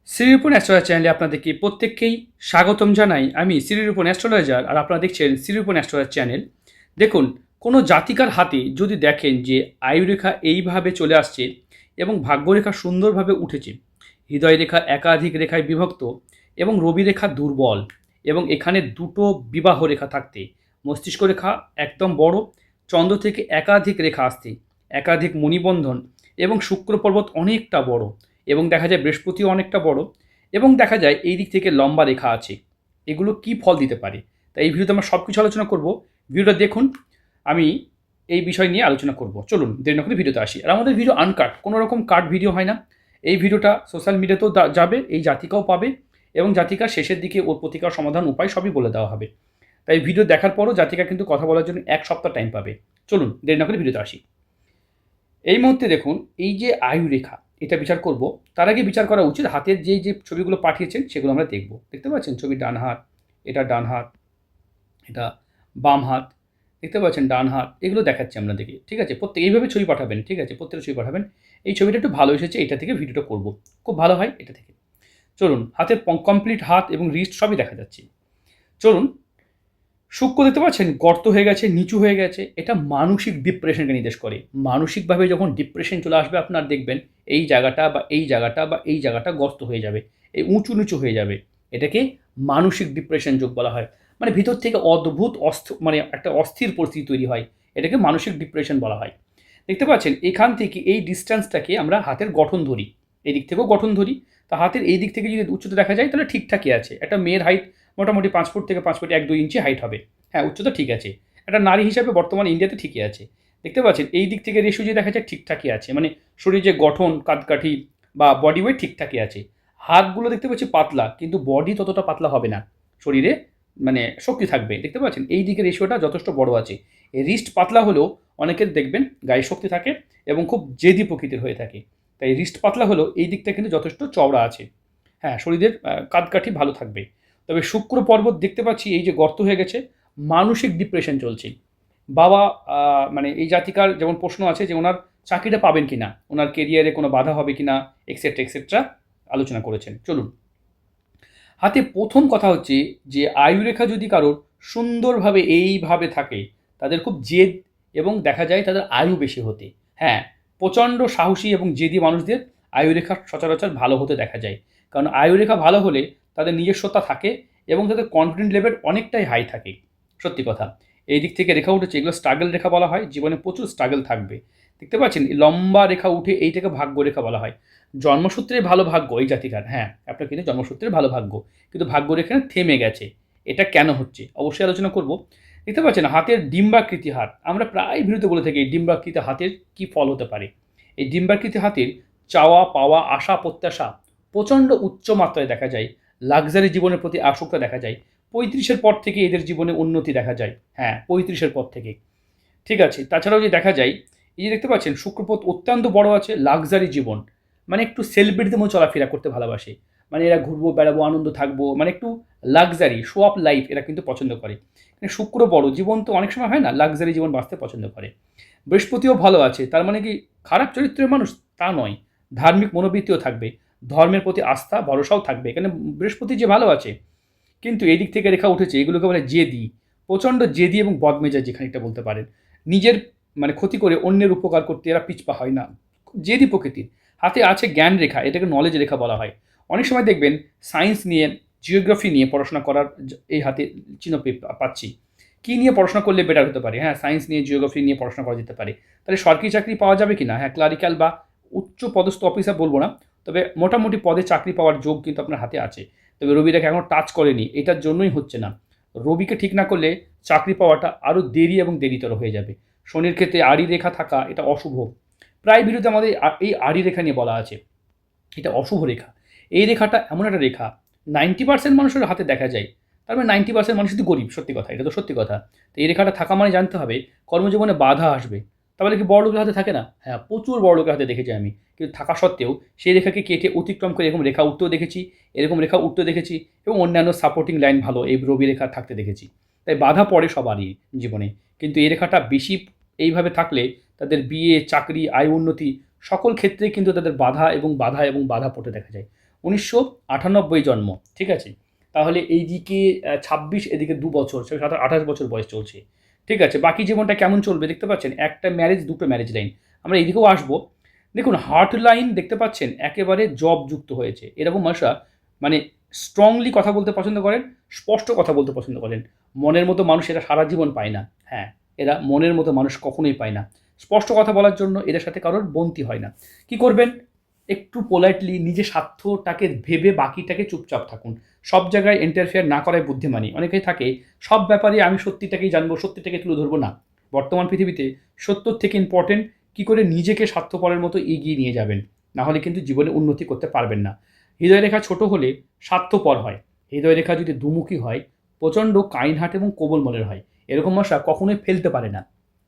Shrirupan astrologer চ্যানেলে আপনাদেরকে প্রত্যেককেই স্বাগতম জানাই। আমি শ্রীরূপন অ্যাস্ট্রোলজার, আর আপনারা দেখছেন শ্রীরূপন অ্যাস্ট্রোলজার চ্যানেল। দেখুন, কোনো জাতিকার হাতে যদি দেখেন যে আয়ুরেখা এইভাবে চলে আসছে এবং ভাগ্যরেখা সুন্দরভাবে উঠেছে, হৃদয় রেখা একাধিক রেখায় বিভক্ত এবং রবি রেখা দুর্বল, এবং এখানে দুটো বিবাহ রেখা থাকতে, মস্তিষ্ক রেখা একদম বড়, চন্দ্র থেকে একাধিক রেখা আসতে, একাধিক মণিবন্ধন, এবং শুক্র পর্বত অনেকটা বড়, এবং দেখা যায় বৃহস্পতিও অনেকটা বড়, এবং দেখা যায় এই দিক থেকে লম্বা রেখা আছে। এগুলো কি ফল দিতে পারে, তাই এই ভিডিওতে আমরা সব কিছু আলোচনা করব। ভিডিওটা দেখুন, আমি এই বিষয় নিয়ে আলোচনা করব। চলুন দেরি না করে ভিডিওতে আসি। আর আমাদের ভিডিও আনকাট, কোনো রকম কাট ভিডিও হয় না। এই ভিডিওটা সোশ্যাল মিডিয়াতেও যাবে, এই জাতিকাও পাবে, এবং জাতিকার শেষের দিকে ওর প্রতিকার সমাধান উপায় সবই বলে দেওয়া হবে। তাই ভিডিও দেখার পরও জাতিকা কিন্তু কথা বলার জন্য 1 সপ্তাহ টাইম পাবে। চলুন দেরি না করে ভিডিওতে আসি। এই মুহূর্তে দেখুন, এই যে আয়ু রেখা, এটা বিচার করব। তার আগে বিচার করা উচিত হাতের যে ছবিগুলো পাঠিয়েছেন সেগুলো আমরা দেখব। দেখতে পাচ্ছেন ছবি, ডান হাত, এটা ডান হাত, এটা বাম হাত, দেখতে পাচ্ছেন ডান হাত, এগুলো দেখাচ্ছি আমরা দেখি। ঠিক আছে, প্রত্যেক এইভাবে ছবি পাঠাবেন। ঠিক আছে, প্রত্যেকটা ছবি পাঠাবেন। এই ছবিটা একটু ভালো এসেছে, এটা থেকে ভিডিওটা করব, খুব ভালো হয় এটা থেকে। চলুন, হাতের কমপ্লিট হাত এবং রিস্ট সবই দেখা যাচ্ছে। চলুন, শুক্র দেখতে পাচ্ছেন গর্ত হয়ে গেছে, নিচু হয়ে গেছে। এটা মানসিক ডিপ্রেশনকে নির্দেশ করে। মানসিকভাবে যখন ডিপ্রেশন চলে আসবে, আপনার দেখবেন এই জায়গাটা বা এই জায়গাটা বা এই জায়গাটা গর্ত হয়ে যাবে, এই উঁচু নিচু হয়ে যাবে। এটাকে মানসিক ডিপ্রেশন যোগ বলা হয়। মানে ভিতর থেকে অদ্ভুত মানে একটা অস্থির পরিস্থিতি তৈরি হয়। এটাকে মানসিক ডিপ্রেশন বলা হয়। দেখতে পাচ্ছেন এখান থেকে এই ডিস্টেন্সটাকে আমরা হাতের গঠন ধরি, এই দিক থেকেও গঠন ধরি। তা হাতের এই দিক থেকে যদি উচ্চতা দেখা যায় তাহলে ঠিকঠাকই আছে। একটা মেয়ের হাইট মোটামুটি 5 ফুট থেকে 5 ফুট 1-2 ইঞ্চি হাইট হবে। হ্যাঁ, উচ্চতা ঠিক আছে। একটা নারী হিসাবে বর্তমান ইন্ডিয়াতে ঠিকই আছে। দেখতে পাচ্ছেন এই দিক থেকে রেশিও যদি দেখা যায় ঠিকঠাকই আছে। মানে শরীরের যে গঠন, কাঁধকাঠি বা বডি ওয়েট ঠিকঠাকই আছে। হাতগুলো দেখতে পাচ্ছি পাতলা, কিন্তু বডি ততটা পাতলা হবে না। শরীরে মানে শক্তি থাকবে। দেখতে পাচ্ছেন এই দিকে রেশিওটা যথেষ্ট বড় আছে। এই রিস্ট পাতলা হলেও অনেকের দেখবেন গায়ে শক্তি থাকে এবং খুব জেদি প্রকৃতির হয়ে থাকে। তাই রিস্ট পাতলা হলেও এই দিকটা কিন্তু যথেষ্ট চওড়া আছে। হ্যাঁ, শরীরের কাঁধকাঠি ভালো থাকবে। তবে শুক্র পর্বত দেখতে পাচ্ছি এই যে গর্ত হয়ে গেছে, মানসিক ডিপ্রেশন চলছে। বাবা মানে এই জাতিকার যেমন প্রশ্ন আছে যে ওনার চাকরিটা পাবেন কিনা, ওনার কেরিয়ারে কোনো বাধা হবে কিনা, এক্সেট্রা এক্সেট্রা আলোচনা করেছেন। চলুন, হাতে প্রথম কথা হচ্ছে যে আয়ুরেখা যদি কারোর সুন্দরভাবে এইভাবে থাকে, তাদের খুব জেদ, এবং দেখা যায় তাদের আয়ু বেশি হতে। হ্যাঁ, প্রচণ্ড সাহসী এবং জেদি মানুষদের আয়ুরেখা সচরাচর ভালো হতে দেখা যায়। কারণ আয়ুরেখা ভালো হলে তাদের নিজস্বতা থাকে এবং তাদের কনফিডেন্ট লেভেল অনেকটাই হাই থাকে। সত্যি কথা, এই দিক থেকে রেখা উঠেছে, এগুলো স্ট্রাগল রেখা বলা হয়। জীবনে প্রচুর স্ট্রাগল থাকবে। দেখতে পাচ্ছেন লম্বা রেখা উঠে এইটাকে ভাগ্য রেখা বলা হয়। জন্মসূত্রে ভালো ভাগ্য এই জাতিকার। হ্যাঁ, আপনার কিন্তু জন্মসূত্রে ভালো ভাগ্য, কিন্তু ভাগ্যরেখা থেমে গেছে। এটা কেন হচ্ছে অবশ্যই আলোচনা করব। দেখতে পাচ্ছেন হাতের ডিম্বাকৃতি হাত, আমরা প্রায় ভিডিওতে বলে থাকি এই ডিম্বাকৃতি হাতের কি ফল হতে পারে। এই ডিম্বাকৃতি হাতের চাওয়া পাওয়া, আশা প্রত্যাশা প্রচণ্ড উচ্চ মাত্রায় দেখা যায়। লাক্সারি জীবনের প্রতি আসক্ত দেখা যায়। 35-এর পর থেকে এদের জীবনে উন্নতি দেখা যায়। হ্যাঁ, 35-এর পর থেকে। ঠিক আছে, তাছাড়াও যে দেখা যায়, এই যে দেখতে পাচ্ছেন শুক্রপথ অত্যন্ত বড় আছে, লাক্সারি জীবন, মানে একটু সেলিব্রিটিদের মতো চলাফেরা করতে ভালোবাসে। মানে এরা ঘুরবো বেড়াবো আনন্দ থাকবো, মানে একটু লাক্সারি শো অফ লাইফ এরা কিন্তু পছন্দ করে। মানে শুক্র বড় জীবন তো অনেক সময় হয় না, লাক্সারি জীবন বাঁচতে পছন্দ করে। বৃহস্পতিও ভালো আছে, তার মানে কি খারাপ চরিত্রের মানুষ তা নয়। ধার্মিক মনোবৃত্তিও থাকবে, ধর্মের প্রতি আস্থা ভরসাও থাকবে। এখানে বৃহস্পতি যে ভালো আছে, কিন্তু এই দিক থেকে রেখা উঠেছে, এগুলোকে বলে জেদি। প্রচণ্ড জেদি এবং বদমেজাজি খানিকটা বলতে পারেন। নিজের মানে ক্ষতি করে অন্যের উপকার করতে এরা পিছপা হয় না, খুব জেদি প্রকৃতির। হাতে আছে জ্ঞান রেখা, এটাকে নলেজ রেখা বলা হয়। অনেক সময় দেখবেন সায়েন্স নিয়ে, জিওগ্রাফি নিয়ে পড়াশোনা করার এই হাতে চিহ্ন পাচ্ছি। কী নিয়ে পড়াশোনা করলে বেটার হতে পারে? হ্যাঁ, সায়েন্স নিয়ে, জিওগ্রাফি নিয়ে পড়াশোনা করা যেতে পারে। তাহলে সরকারি চাকরি পাওয়া যাবে কি না? হ্যাঁ, ক্লারিক্যাল বা উচ্চ পদস্থ অফিসার বলবো না, তবে মোটামুটি পদে চাকরি পাওয়ার যোগ কিন্তু আপনার হাতে আছে। তবে রবি রেখা এখনও টাচ করেনি, এটার জন্যই হচ্ছে না। রবিকে ঠিক না করলে চাকরি পাওয়াটা আরও দেরি এবং দেরিতর হয়ে যাবে। শনির ক্ষেত্রে আড়ি রেখা থাকা এটা অশুভ। প্রায় বিরুদ্ধে আমাদের এই আড়ি রেখা নিয়ে বলা আছে, এটা অশুভ রেখা। এই রেখাটা এমন একটা রেখা 90% মানুষের হাতে দেখা যায়। তার মানে 90% মানুষ কিন্তু গরিব, সত্যি কথা, এটা তো সত্যি কথা। তো এই রেখাটা থাকা মানে জানতে হবে কর্মজীবনে বাধা আসবে। তাহলে কি বড় লোকের হাতে থাকে না? হ্যাঁ, প্রচুর বড় লোকের হাতে দেখেছি আমি। কিন্তু থাকা সত্ত্বেও সেই রেখাকে কেটে অতিক্রম করে এরকম রেখা উঠতেও দেখেছি, এরকম রেখা উঠতেও দেখেছি, এবং অন্যান্য সাপোর্টিং লাইন ভালো এই রবি রেখা থাকতে দেখেছি। তাই বাধা পড়ে সবারই জীবনে, কিন্তু এই রেখাটা বেশি এইভাবে থাকলে তাদের বিয়ে, চাকরি, আয় উন্নতি সকল ক্ষেত্রেই কিন্তু তাদের বাধা এবং বাধা এবং বাধা পড়তে দেখা যায়। 1998 জন্ম, ঠিক আছে? তাহলে এইদিকে 26, এদিকে 2 বছর, 28 বছর বয়স চলছে, ঠিক আছে? বাকি জীবনটা কেমন চলবে দেখতে পাচ্ছেন? একটা ম্যারেজ, দুটো ম্যারেজ লাইন। আমরা এদিকেও আসবো। দেখুন হার্ট লাইন দেখতে পাচ্ছেন একেবারে জবযুক্ত হয়েছে। এরকম মানুষরা মানে স্ট্রংলি কথা বলতে পছন্দ করেন, স্পষ্ট কথা বলতে পছন্দ করেন। মনের মতো মানুষ এরা সারা জীবন পায় না। হ্যাঁ, এরা মনের মতো মানুষ কখনোই পায় না। স্পষ্ট কথা বলার জন্য এদের সাথে কারোর বনতি হয় না। কি করবেন? একটু পোলাইটলি নিজের স্বার্থটাকে ভেবে বাকিটাকে চুপচাপ থাকুন। সব জায়গায় ইন্টারফেয়ার না করাই বুদ্ধিমানী। অনেকেই থাকে সব ব্যাপারে আমি সত্যিটাকেই জানবো, সত্যিটাকে তুলে ধরবো না। বর্তমান পৃথিবীতে সত্যর থেকে ইম্পর্টেন্ট কী করে নিজেকে স্বার্থপরের মতো এগিয়ে নিয়ে যাবেন। না হলে কিন্তু জীবনে উন্নতি করতে পারবেন না। হৃদয়রেখা ছোট হলে স্বার্থপর হয়। হৃদয়রেখা যদি দুমুখী হয় প্রচণ্ড কাইনহাট এবং কোমল মনের হয়। এরকম মশা কখনোই ফেলতে পারে না,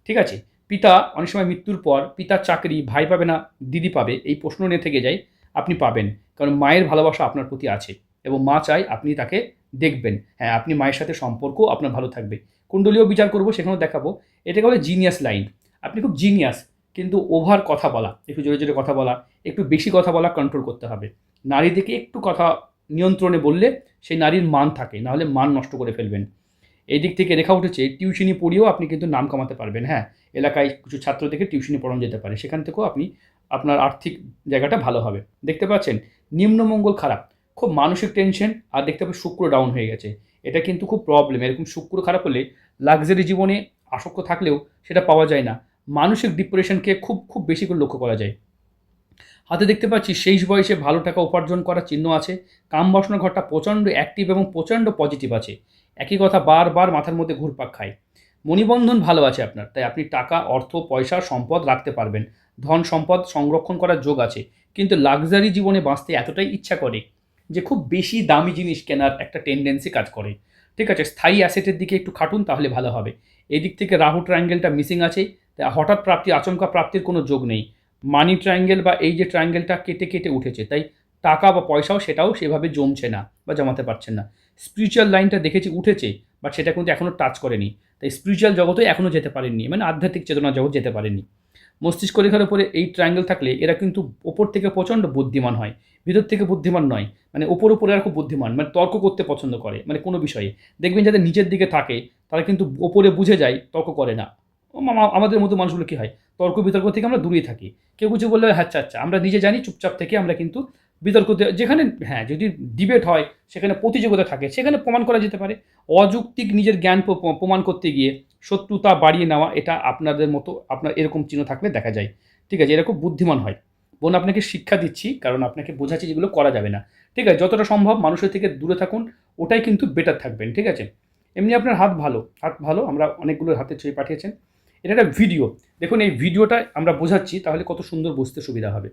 ঠিক আছে? পিতা অনেক সময় মৃত্যুর পর পিতার চাকরি ভাই পাবে না দিদি পাবে, এই প্রশ্ন নিয়ে থেকে যায়। আপনি পাবেন, কারণ মায়ের ভালোবাসা আপনার প্রতি আছে এবং মা চায় আপনি তাকে দেখবেন। হ্যাঁ, আপনি মায়ের সাথে সম্পর্ক আপনার ভালো থাকবে। কুণ্ডলীয় বিচার করবো, সেখানেও দেখাবো। এটাকে বলে জিনিয়াস লাইন। আপনি খুব জিনিয়াস, কিন্তু ওভার কথা বলা, একটু জোরে জোরে কথা বলা, একটু বেশি কথা বলা কন্ট্রোল করতে হবে। নারীদেরকে একটু কথা নিয়ন্ত্রণে বললে সেই নারীর মান থাকে, নাহলে মান নষ্ট করে ফেলবেন। এই দিক থেকে রেখা উঠেছে টিউশনি পড়িয়েও আপনি কিন্তু নাম কামাতে পারবেন। হ্যাঁ, এলাকায় কিছু ছাত্র থেকে টিউশনি পড়ানো যেতে পারে, সেখান থেকেও আপনি আপনার আর্থিক জায়গাটা ভালো হবে। দেখতে পাচ্ছেন নিম্নমঙ্গল খারাপ, খুব মানসিক টেনশন, আর দেখতে পাবেন শুক্র ডাউন হয়ে গেছে। এটা কিন্তু খুব প্রবলেম। এরকম শুক্র খারাপ হলে লাক্সারি জীবনে আসক্ত থাকলেও সেটা পাওয়া যায় না। মানসিক ডিপ্রেশনকে খুব খুব বেশি করে লক্ষ্য করা যায়। হাতে দেখতে পাচ্ছি শেষ বয়সে ভালো টাকা উপার্জন করার চিহ্ন আছে। কাম বাসনা ঘরটা প্রচণ্ড অ্যাক্টিভ এবং প্রচণ্ড পজিটিভ আছে। একই কথা বারবার মাথার মধ্যে ঘুরপাক খায়। মণিবন্ধন ভালো আছে আপনার, তাই আপনি টাকা, অর্থ, পয়সা, সম্পদ রাখতে পারবেন। ধন সম্পদ সংরক্ষণ করার যোগ আছে। কিন্তু লাক্সারি জীবনে বাঁচতে এতটাই ইচ্ছা করে যে খুব বেশি দামি জিনিস কেনার একটা টেন্ডেন্সি কাজ করে। ঠিক আছে, স্থায়ী অ্যাসেটের দিকে একটু খাটুন, তাহলে ভালো হবে। এদিক থেকে রাহু ট্রায়াঙ্গেলটা মিসিং আছে, তাই হঠাৎ প্রাপ্তি, আচমকা প্রাপ্তির কোনো যোগ নেই। মানি ট্রায়াঙ্গেল বা এই যে ট্রায়াঙ্গেলটা কেটে কেটে উঠেছে, তাই টাকা বা পয়সাও সেটাও সেভাবে জমছে না বা জমাতে পারছেন না। স্পিরিচুয়াল লাইনটা দেখেছি উঠেছে, বাট সেটা কিন্তু এখনও টাচ করেনি, তাই স্পিরিচুয়াল জগতে এখনও যেতে পারেননি, মানে আধ্যাত্মিক চেতনা জগৎ যেতে পারেননি। মস্তিষ্ক রেখার উপরে এই ট্রায়াঙ্গেল থাকলে এরা কিন্তু ওপর থেকে প্রচণ্ড বুদ্ধিমান হয়, ভিতর থেকে বুদ্ধিমান নয়। মানে ওপর উপরে এরা খুব বুদ্ধিমান, মানে তর্ক করতে পছন্দ করে, মানে কোনো বিষয়ে দেখবেন যাদের নিচের দিকে থাকে তারা কিন্তু ওপরে বুঝে যায়, তর্ক করে না। আমাদের মতো মানুষগুলো কী হয়, তর্ক বিতর্ক থেকে আমরা দূরেই থাকি। কেউ কিছু বললে আচ্ছা আচ্ছা, আমরা নিজে জানি, চুপচাপ থেকে আমরা কিন্তু বিতর্কতে, যেখানে হ্যাঁ যদি ডিবেট হয় সেখানে প্রতিযোগিতা থাকে, সেখানে প্রমাণ করা যেতে পারে। অযৌক্তিক নিজের জ্ঞান প্রমাণ করতে গিয়ে শত্রুতা বাড়িয়ে নেওয়া, এটা আপনাদের মতো, আপনার এরকম চিহ্ন থাকলে দেখা যায়। ঠিক আছে, এরা খুব বুদ্ধিমান হয়। বোন আপনাকে শিক্ষা দিচ্ছি, কারণ আপনাকে বোঝাচ্ছি যেগুলো করা যাবে না। ঠিক আছে, যতটা সম্ভব মানুষের থেকে দূরে থাকুন, ওটাই কিন্তু বেটার থাকবেন। ঠিক আছে, এমনি আপনার হাত ভালো, আমরা অনেকগুলো হাতের ছবি পাঠিয়েছেন। এটা একটা ভিডিও, দেখুন এই ভিডিওটা আমরা বোঝাচ্ছি, তাহলে কত সুন্দর বুঝতে সুবিধা হবে।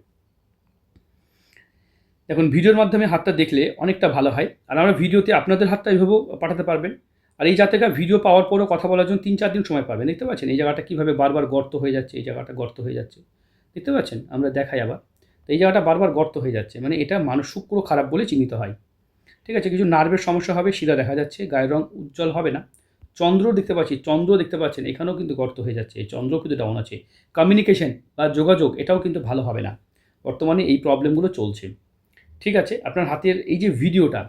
দেখুন ভিডিওর মাধ্যমে হাতটা দেখলে অনেকটা ভালো হয়, আর আমরা ভিডিওতে আপনাদের হাতটা এইভাবেও পাঠাতে পারবেন। আর এই জায়গাটা ভিডিও পাওয়ার পরও কথা বলার জন্য 3-4 দিন সময় পাবেন। দেখতে পাচ্ছেন এই জায়গাটা কীভাবে বারবার গর্ত হয়ে যাচ্ছে, এই জায়গাটা গর্ত হয়ে যাচ্ছে, দেখতে পাচ্ছেন? আমরা দেখাই আবার। তো এই জায়গাটা বারবার গর্ত হয়ে যাচ্ছে, মানে এটা মানুষ শুক্র খারাপ বলে চিহ্নিত হয়। ঠিক আছে, কিছু নার্ভের সমস্যা হবে, শিরা দেখা যাচ্ছে, গায়ের রং উজ্জ্বল হবে না। চন্দ্র দেখতে পাচ্ছি, চন্দ্র দেখতে পাচ্ছেন এখানেও কিন্তু গর্ত হয়ে যাচ্ছে, এই চন্দ্র কিন্তু ডাউন আছে। কমিউনিকেশন বা যোগাযোগ এটাও কিন্তু ভালো হবে না, বর্তমানে এই প্রবলেমগুলো চলছে। ঠিক আছে, আপনার হাতের এই যে ভিডিওটা,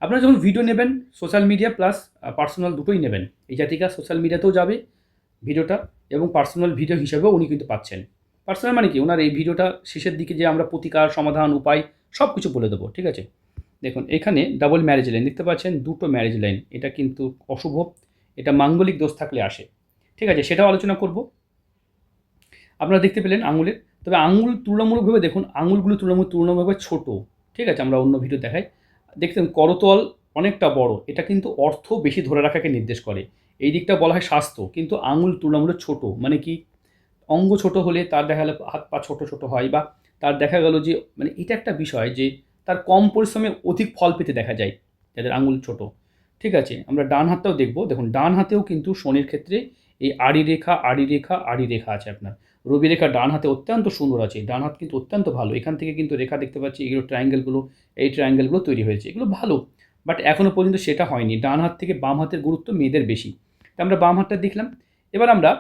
আপনারা যখন ভিডিও নেবেন সোশ্যাল মিডিয়া প্লাস পার্সোনাল দুটোই নেবেন। এই জাতিকা সোশ্যাল মিডিয়াতেও যাবে ভিডিওটা, এবং পার্সোনাল ভিডিও হিসাবেও উনি কিন্তু পাচ্ছেন। পার্সোনাল মানে কি, ওনার এই ভিডিওটা শেষের দিকে যে আমরা প্রতিকার, সমাধান, উপায় সব কিছু বলে দেবো। ঠিক আছে, দেখুন এখানে ডাবল ম্যারেজ লাইন দেখতে পাচ্ছেন, দুটো ম্যারেজ লাইন, এটা কিন্তু অশুভ, এটা মাঙ্গলিক দোষ থাকলে আসে। ঠিক আছে, সেটাও আলোচনা করব। আপনারা দেখতে পেলেন আঙুলের, তবে আঙুল তুলনামূলকভাবে দেখুন, আঙুলগুলো তুলনামূলকভাবে ছোট। ঠিক আছে, আমরা অন্য ভিডিও দেখাই। দেখতেন করতল অনেকটা বড়, এটা কিন্তু অর্থ বেশি ধরে রাখাকে নির্দেশ করে। এই দিকটা বলা হয় স্বাস্থ্য, কিন্তু আঙুল তুলনামূলক ছোট, মানে কি অঙ্গ ছোট হলে তার দেখা গেলো হাত পা ছোট ছোট হয়, বা তার দেখা গেল যে মানে এটা একটা বিষয় যে তার কম পরিশ্রমে অধিক ফল পেতে দেখা যায় যাদের আঙুল ছোট। ঠিক আছে, আমরা ডান হাতটাও দেখব। দেখুন ডান হাতেও কিন্তু শনির ক্ষেত্রে এই আড়ি রেখা, আড়ি রেখা, আড়ি রেখা আছে আপনার। রবি রেখা ডান হাতে অত্যন্ত সুন্দর আছে, ডান হাত কিন্তু অত্যন্ত ভালো। এখান থেকে কিন্তু রেখা দেখতে পাচ্ছি, এগুলো ট্রায়াঙ্গেলগুলো, এই ট্রায়াঙ্গেলগুলো তৈরি হয়েছে, এগুলো ভালো। বাট এখনও পর্যন্ত সেটা হয়নি। ডান হাত থেকে বাম হাতের গুরুত্ব মেয়েদের বেশি, তা আমরা বাম হাতটা দেখলাম। এবার আমরা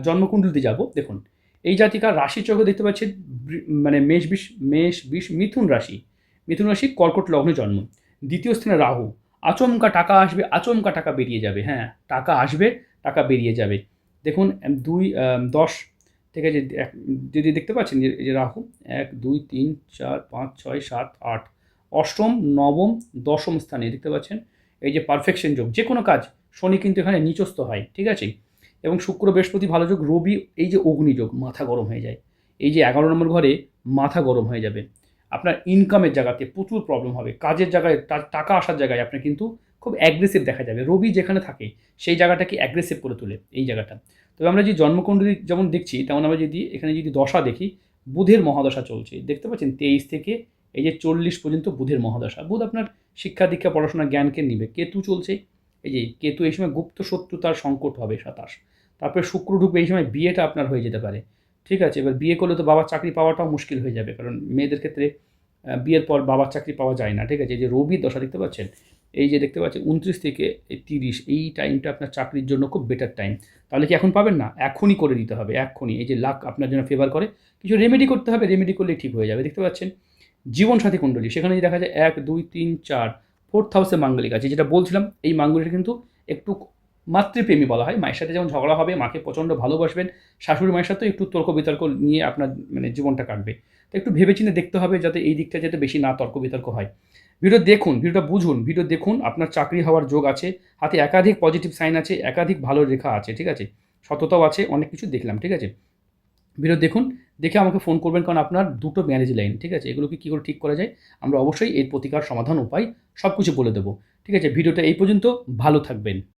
জন্মকুণ্ডলিতে যাব। দেখুন এই জাতিকার রাশিচক্র দেখতে পাচ্ছেন, মানে মেষ বিষ মিথুন রাশি। মিথুন রাশি কর্কট লগ্নে জন্ম। দ্বিতীয় স্থানে রাহু। আচমকা টাকা আসবে, আচমকা টাকা বেরিয়ে যাবে। হ্যাঁ, টাকা আসবে, টাকা বেরিয়ে যাবে। দেখুন 10 থেকে যদি দেখতে পাচ্ছেন যে রাহু 1 2 3 4 5 6 7 8 অষ্টম, নবম, দশম স্থানে দেখতে পাচ্ছেন এই যে পারফেকশন যোগ। যে কোনো কাজ শনি কিন্তু এখানে নিচস্থ হয়, ঠিক আছে? এবং শুক্র বৃহস্পতি ভালো যোগ, রবি এই যে অগ্নিযোগ, মাথা গরম হয়ে যায়। এই যে 11 নম্বর ঘরে মাথা গরম হয়ে যাবে। আপনার ইনকামের জায়গাতে প্রচুর প্রবলেম হবে। কাজের জায়গায় টাকা আসার জায়গায় আপনার কিন্তু খুব অ্যাগ্রেসিভ দেখা যাবে। রবি যেখানে থাকে সেই জায়গাটাকে অ্যাগ্রেসিভ করে তোলে এই জায়গাটা। তবে আমরা যে জন্মকুণ্ডলী যেমন দেখছি তেমন আমরা যদি এখানে যদি দশা দেখি, বুধের মহাদশা চলছে। দেখতে পাচ্ছেন 23 থেকে এই যে 40 পর্যন্ত বুধের মহাদশা। বুধ আপনার শিক্ষা দীক্ষা পড়াশোনা জ্ঞানকে নিবে। কেতু চলছে, এই যে কেতু এই সময় গুপ্ত শত্রুতার সংকট হবে 27। তারপরে শুক্র ঢুকবে, এই সময় বিয়েটা আপনার হয়ে যেতে পারে, ঠিক আছে? এবার বিয়ে করলে তো বাবার চাকরি পাওয়াটাও মুশকিল হয়ে যাবে, কারণ মেয়েদের ক্ষেত্রে বিয়ের পর বাবার চাকরি পাওয়া যায় না, ঠিক আছে? এই যে রবির দশা দেখতে পাচ্ছেন, এই যে দেখতে পাচ্ছেন 29 থেকে 30, এই টাইমটা আপনার চাকরির জন্য খুব বেটার টাইম। তাহলে কি এখন পাবেন না? এখনই করে দিতে হবে, এক্ষুনি। এই যে লাক আপনার জন্য ফেভার করে, কিছু রেমেডি করতে হবে, রেমেডি করলেই ঠিক হয়ে যাবে। দেখতে পাচ্ছেন জীবনসাথী কুণ্ডলী, সেখানে যদি দেখা যায় 1 2 3 4 4th হাউসে মাঙ্গলিক আছে। যেটা বলছিলাম এই মাঙ্গলিকটা কিন্তু একটু মাতৃপ্রেমী বলা হয়। মায়ের সাথে যেমন ঝগড়া হবে, মাকে প্রচণ্ড ভালোবাসবেন, শাশুড়ি মায়ের সাথেও একটু তর্ক বিতর্ক নিয়ে আপনার মানে জীবনটা কাটবে। তো একটু ভেবেচিন্তে দেখতে হবে যাতে এই দিকটা যাতে বেশি না তর্ক বিতর্ক হয়। ভিডিও দেখুন, ভিডিওটা বুঝুন, ভিডিও দেখুন। আপনার চাকরি হওয়ার যোগ আছে, হাতে একাধিক পজিটিভ সাইন আছে, একাধিক ভালো রেখা আছে, ঠিক আছে? সততাও আছে, অনেক কিছু দেখলাম, ঠিক আছে? ভিডিও দেখুন, দেখে আমাকে ফোন করবেন, কারণ আপনার দুটো ম্যারেজ লাইন, ঠিক আছে? এগুলোকে কী করে ঠিক করা যায় আমরা অবশ্যই এর প্রতিকার সমাধান উপায় সব কিছু বলে দেবো, ঠিক আছে? ভিডিওটা এই পর্যন্ত, ভালো থাকবেন।